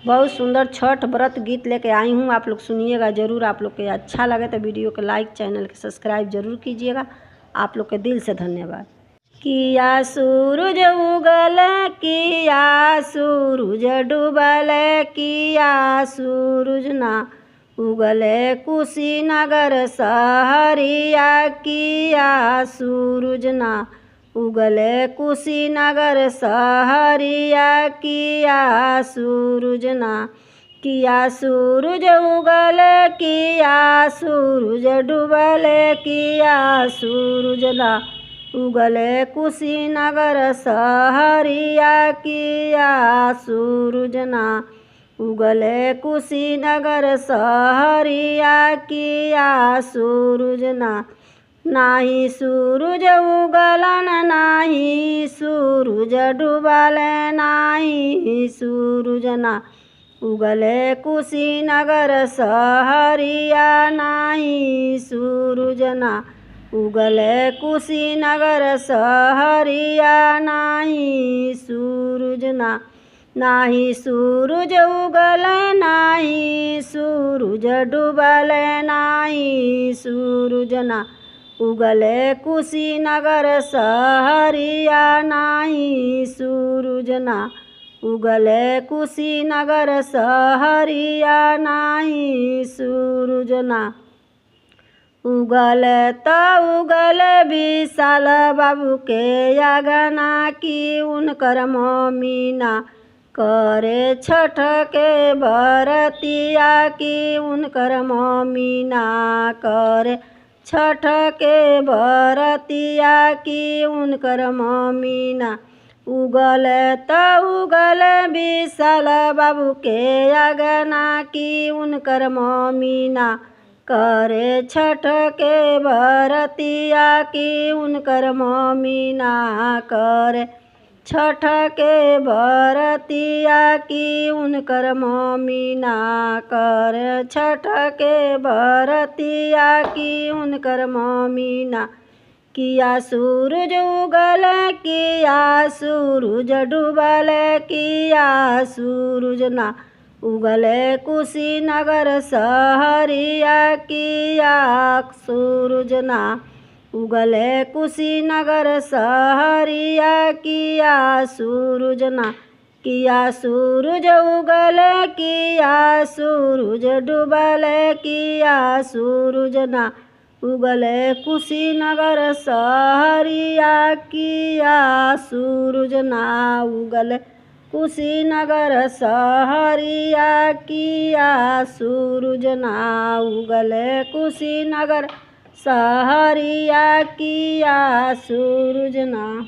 बहुत सुंदर छठ व्रत गीत लेके आई हूँ। आप लोग सुनिएगा ज़रूर। आप लोग के अच्छा लगे तो वीडियो को लाइक, चैनल के सब्सक्राइब ज़रूर कीजिएगा। आप लोग के दिल से धन्यवाद। किया सूरज उगल, किया सूरज डूबल, किया सूरज ना उगले कुशीनगर सहरिया, किया सूरज ना उगले कुशीनगर सहरिया, किया सूरज ना। किया सूरज उगल, किया सूरज डूबल, किया सूरज ना उगले कुशीनगर सहरिया, किया सूरज ना उगले कुशीनगर सहरिया, किया सूरज ना। नाही सूरज उगलन, नाही सूरज डूबल, नाही सूरज ना उगले कुशीनगर सहरिया, नाही सूरज ना उगले कुशीनगर सहरिया, नाही सूरज ना। नाही सूरज उगल, नाही सूरज डूबल, नाही सूरज ना उगले कुशीनगर सहरिया, नाही सूरज ना उगले कुशीनगर सहरिया, नाही सूरज ना। उगल त उगल विशाल बाबू के अगना, की उनकर मम्मी ना करे छठ के बरतिया, की उनकर मम्मी ना करे छठ के बरतिया, की उनकर मम्मी ना। उगल त उगल विशाल बाबू के अगना, की उनकर मम्मी ना करे छठ के बरतिया, की उनकर मम्मी ना करे छठ के बरतिया, की उनकर मम्मी ना करे छठ के बरतिया, की उनकर मम्मी ना। किया सूरज उगल, किया सूरज डूबल, किया सूरज ना उगले कुशीनगर सहरिया, किया सूरज ना उगले कुशीनगर सहरिया, किया सूरज ना। किया सूरज उगल, किया सूरज डूबल, किया सूरज ना उगले कुशीनगर सहरिया, किया सूरज ना उगले कुशीनगर सहरिया, किया सूरज ना उगले कुशीनगर सहरिया, किया सूरज ना।